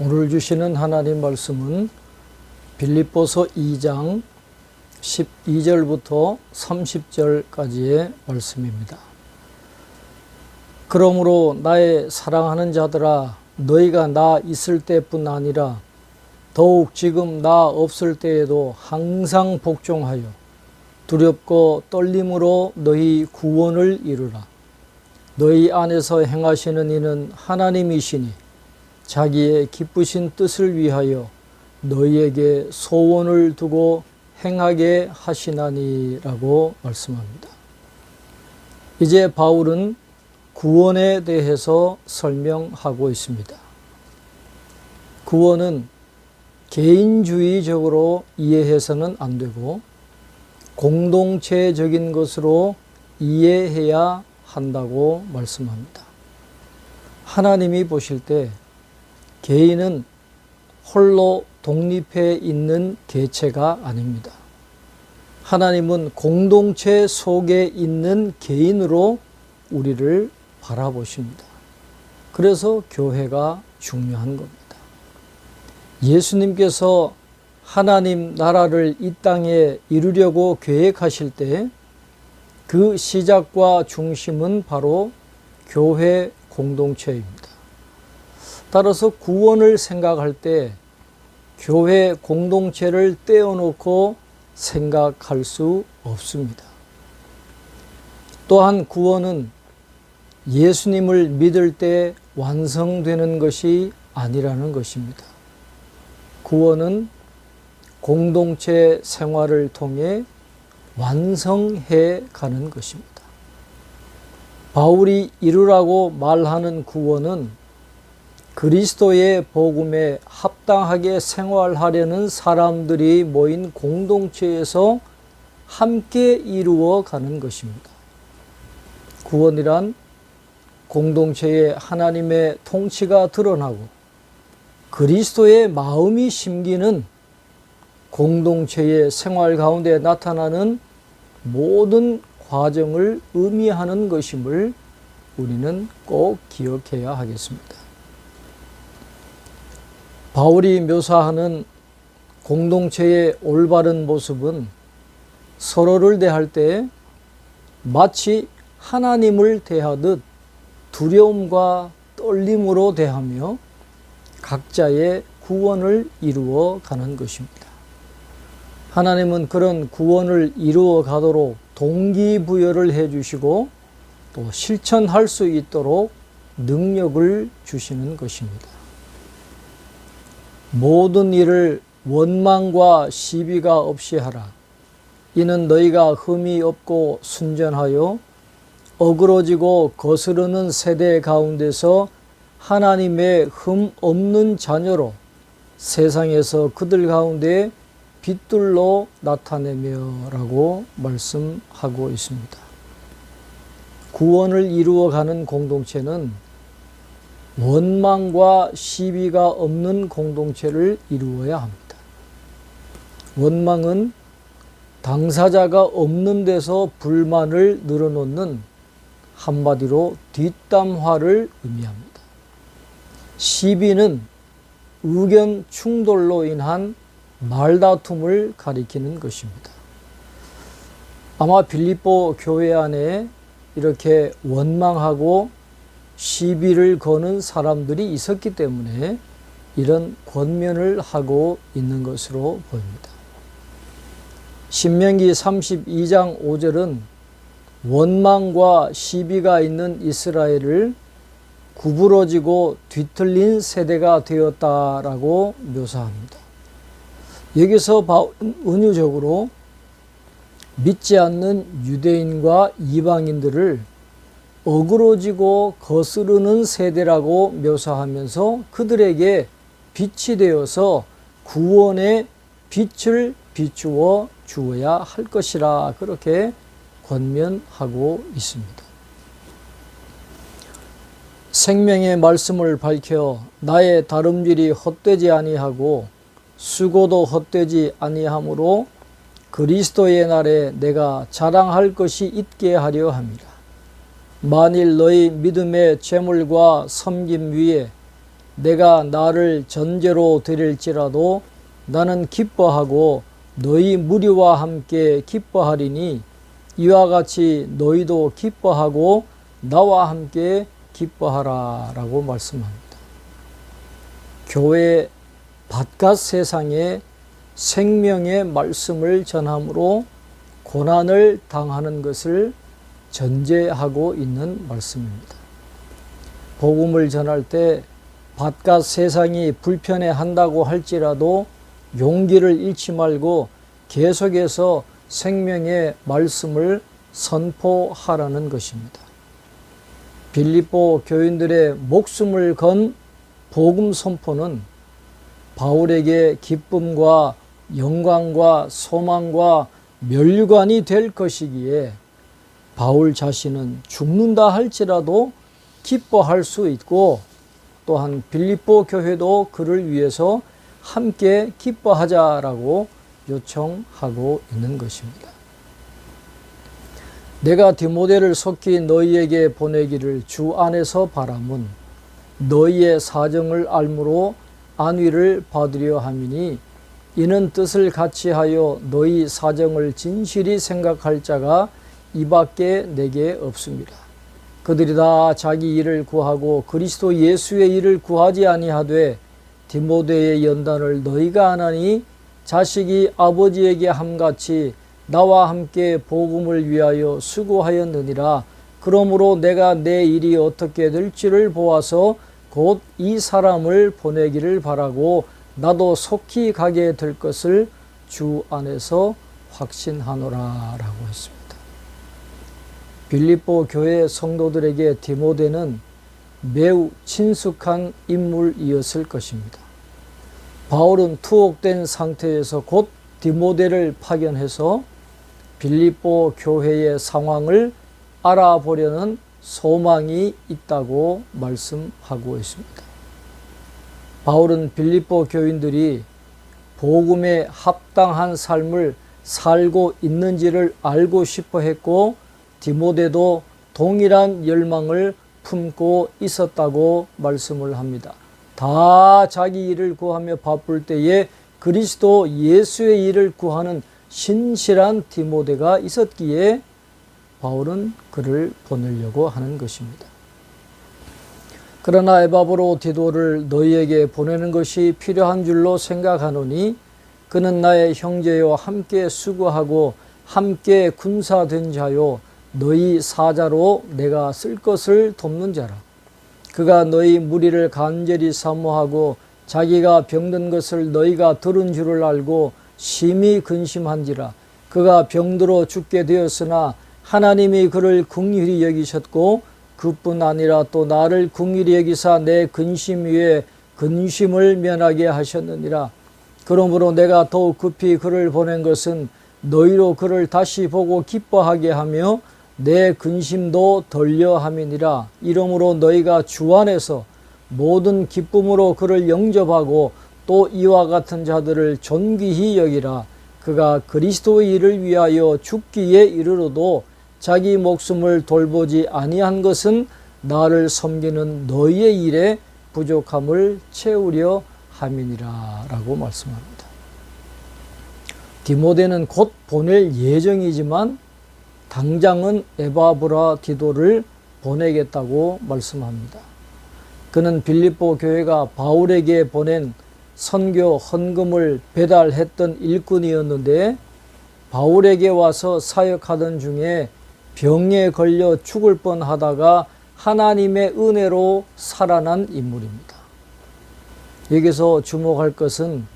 오늘 주시는 하나님 말씀은 빌립보서 2장 12절부터 30절까지의 말씀입니다. 그러므로 나의 사랑하는 자들아, 너희가 나 있을 때뿐 아니라 더욱 지금 나 없을 때에도 항상 복종하여 두렵고 떨림으로 너희 구원을 이루라. 너희 안에서 행하시는 이는 하나님이시니 자기의 기쁘신 뜻을 위하여 너희에게 소원을 두고 행하게 하시나니라고 말씀합니다. 이제 바울은 구원에 대해서 설명하고 있습니다. 구원은 개인주의적으로 이해해서는 안 되고 공동체적인 것으로 이해해야 한다고 말씀합니다. 하나님이 보실 때 개인은 홀로 독립해 있는 개체가 아닙니다. 하나님은 공동체 속에 있는 개인으로 우리를 바라보십니다. 그래서 교회가 중요한 겁니다. 예수님께서 하나님 나라를 이 땅에 이루려고 계획하실 때 그 시작과 중심은 바로 교회 공동체입니다. 따라서 구원을 생각할 때 교회 공동체를 떼어놓고 생각할 수 없습니다. 또한 구원은 예수님을 믿을 때 완성되는 것이 아니라는 것입니다. 구원은 공동체 생활을 통해 완성해 가는 것입니다. 바울이 이루라고 말하는 구원은 그리스도의 복음에 합당하게 생활하려는 사람들이 모인 공동체에서 함께 이루어 가는 것입니다. 구원이란 공동체에 하나님의 통치가 드러나고 그리스도의 마음이 심기는 공동체의 생활 가운데 나타나는 모든 과정을 의미하는 것임을 우리는 꼭 기억해야 하겠습니다. 바울이 묘사하는 공동체의 올바른 모습은 서로를 대할 때 마치 하나님을 대하듯 두려움과 떨림으로 대하며 각자의 구원을 이루어 가는 것입니다. 하나님은 그런 구원을 이루어 가도록 동기부여를 해주시고 또 실천할 수 있도록 능력을 주시는 것입니다. 모든 일을 원망과 시비가 없이 하라. 이는 너희가 흠이 없고 순전하여 어그러지고 거스르는 세대 가운데서 하나님의 흠 없는 자녀로 세상에서 그들 가운데 빛들로 나타내며 라고 말씀하고 있습니다. 구원을 이루어가는 공동체는 원망과 시비가 없는 공동체를 이루어야 합니다. 원망은 당사자가 없는 데서 불만을 늘어놓는 한마디로 뒷담화를 의미합니다. 시비는 의견 충돌로 인한 말다툼을 가리키는 것입니다. 아마 빌립보 교회 안에 이렇게 원망하고 시비를 거는 사람들이 있었기 때문에 이런 권면을 하고 있는 것으로 보입니다. 신명기 32장 5절은 원망과 시비가 있는 이스라엘을 구부러지고 뒤틀린 세대가 되었다라고 묘사합니다. 여기서 은유적으로 믿지 않는 유대인과 이방인들을 어그러지고 거스르는 세대라고 묘사하면서 그들에게 빛이 되어서 구원의 빛을 비추어 주어야 할 것이라 그렇게 권면하고 있습니다. 생명의 말씀을 밝혀 나의 다름질이 헛되지 아니하고 수고도 헛되지 아니하므로 그리스도의 날에 내가 자랑할 것이 있게 하려 함이라. 만일 너희 믿음의 재물과 섬김 위에 내가 나를 전제로 드릴지라도 나는 기뻐하고 너희 무리와 함께 기뻐하리니 이와 같이 너희도 기뻐하고 나와 함께 기뻐하라 라고 말씀합니다. 교회 바깥 세상에 생명의 말씀을 전함으로 고난을 당하는 것을 전제하고 있는 말씀입니다. 복음을 전할 때 바깥 세상이 불편해한다고 할지라도 용기를 잃지 말고 계속해서 생명의 말씀을 선포하라는 것입니다. 빌립보 교인들의 목숨을 건 복음 선포는 바울에게 기쁨과 영광과 소망과 면류관이 될 것이기에 바울 자신은 죽는다 할지라도 기뻐할 수 있고 또한 빌립보 교회도 그를 위해서 함께 기뻐하자라고 요청하고 있는 것입니다. 내가 디모데를 속히 너희에게 보내기를 주 안에서 바람은 너희의 사정을 알므로 안위를 받으려 함이니 이는 뜻을 같이 하여 너희 사정을 진실히 생각할 자가 이밖에 내게 없습니다. 그들이 다 자기 일을 구하고 그리스도 예수의 일을 구하지 아니하되 디모데의 연단을 너희가 안하니 자식이 아버지에게 함같이 나와 함께 복음을 위하여 수고하였느니라. 그러므로 내가 내 일이 어떻게 될지를 보아서 곧 이 사람을 보내기를 바라고 나도 속히 가게 될 것을 주 안에서 확신하노라 라고 했습니다. 빌립보 교회 성도들에게 디모데는 매우 친숙한 인물이었을 것입니다. 바울은 투옥된 상태에서 곧 디모데를 파견해서 빌립보 교회의 상황을 알아보려는 소망이 있다고 말씀하고 있습니다. 바울은 빌립보 교인들이 복음에 합당한 삶을 살고 있는지를 알고 싶어 했고 디모데도 동일한 열망을 품고 있었다고 말씀을 합니다. 다 자기 일을 구하며 바쁠 때에 그리스도 예수의 일을 구하는 신실한 디모데가 있었기에 바울은 그를 보내려고 하는 것입니다. 그러나 에바브로 디도를 너희에게 보내는 것이 필요한 줄로 생각하노니 그는 나의 형제요 함께 수고하고 함께 군사된 자요 너희 사자로 내가 쓸 것을 돕는 자라. 그가 너희 무리를 간절히 사모하고 자기가 병든 것을 너희가 들은 줄을 알고 심히 근심한지라. 그가 병들어 죽게 되었으나 하나님이 그를 긍휼히 여기셨고 그뿐 아니라 또 나를 긍휼히 여기사 내 근심 위에 근심을 면하게 하셨느니라. 그러므로 내가 더욱 급히 그를 보낸 것은 너희로 그를 다시 보고 기뻐하게 하며 내 근심도 덜려 함이니라. 이러므로 너희가 주 안에서 모든 기쁨으로 그를 영접하고 또 이와 같은 자들을 존귀히 여기라. 그가 그리스도의 일을 위하여 죽기에 이르러도 자기 목숨을 돌보지 아니한 것은 나를 섬기는 너희의 일에 부족함을 채우려 함이니라 라고 말씀합니다. 디모데는 곧 보낼 예정이지만 당장은 에바브라 디도를 보내겠다고 말씀합니다. 그는 빌립보 교회가 바울에게 보낸 선교 헌금을 배달했던 일꾼이었는데 바울에게 와서 사역하던 중에 병에 걸려 죽을 뻔하다가 하나님의 은혜로 살아난 인물입니다. 여기서 주목할 것은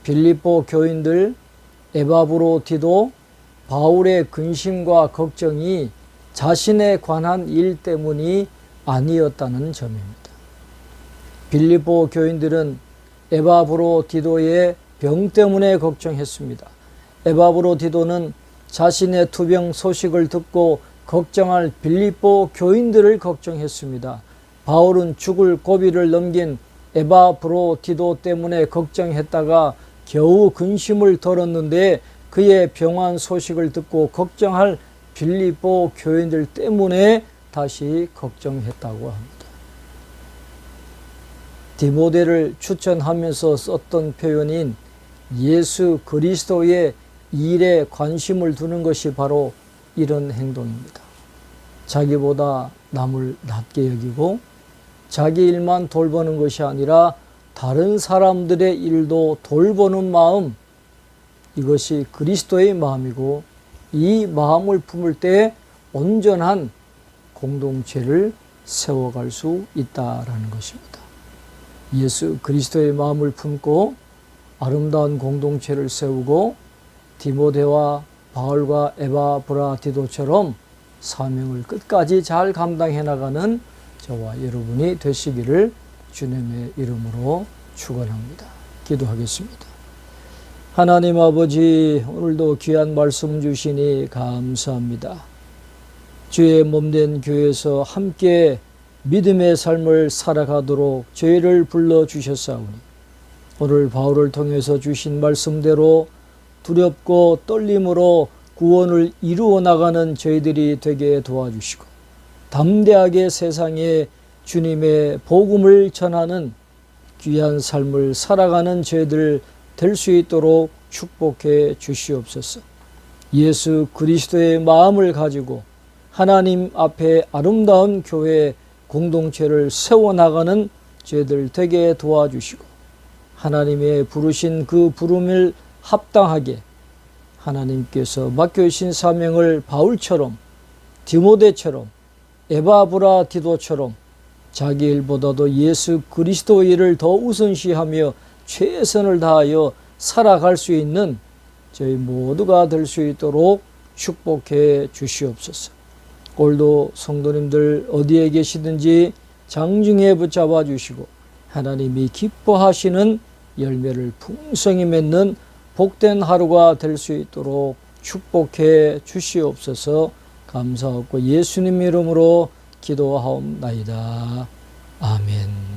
빌립보 교인들 에바브로 디도 바울의 근심과 걱정이 자신에 관한 일 때문이 아니었다는 점입니다. 빌립보 교인들은 에바브로 디도의 병 때문에 걱정했습니다. 에바브로 디도는 자신의 투병 소식을 듣고 걱정할 빌립보 교인들을 걱정했습니다. 바울은 죽을 고비를 넘긴 에바브로 디도 때문에 걱정했다가 겨우 근심을 덜었는데 그의 병환 소식을 듣고 걱정할 빌립보 교인들 때문에 다시 걱정했다고 합니다. 디모데를 추천하면서 썼던 표현인 예수 그리스도의 일에 관심을 두는 것이 바로 이런 행동입니다. 자기보다 남을 낮게 여기고 자기 일만 돌보는 것이 아니라 다른 사람들의 일도 돌보는 마음, 이것이 그리스도의 마음이고 이 마음을 품을 때 온전한 공동체를 세워갈 수 있다라는 것입니다. 예수 그리스도의 마음을 품고 아름다운 공동체를 세우고 디모데와 바울과 에바브라디도처럼 사명을 끝까지 잘 감당해 나가는 저와 여러분이 되시기를 주님의 이름으로 축원합니다. 기도하겠습니다. 하나님 아버지, 오늘도 귀한 말씀 주시니 감사합니다. 주의 몸된 교회에서 함께 믿음의 삶을 살아가도록 저희를 불러주셨사오니 오늘 바울을 통해서 주신 말씀대로 두렵고 떨림으로 구원을 이루어 나가는 저희들이 되게 도와주시고 담대하게 세상에 주님의 복음을 전하는 귀한 삶을 살아가는 저희들 될 수 있도록 축복해 주시옵소서. 예수 그리스도의 마음을 가지고 하나님 앞에 아름다운 교회 공동체를 세워나가는 저희들 되게 도와주시고 하나님의 부르신 그 부름을 합당하게 하나님께서 맡겨주신 사명을 바울처럼 디모데처럼 에바브라디도처럼 자기 일보다도 예수 그리스도 일을 더 우선시하며 최선을 다하여 살아갈 수 있는 저희 모두가 될 수 있도록 축복해 주시옵소서. 오늘도 성도님들 어디에 계시든지 장중에 붙잡아 주시고 하나님이 기뻐하시는 열매를 풍성히 맺는 복된 하루가 될 수 있도록 축복해 주시옵소서. 감사하고 예수님 이름으로 기도하옵나이다. 아멘.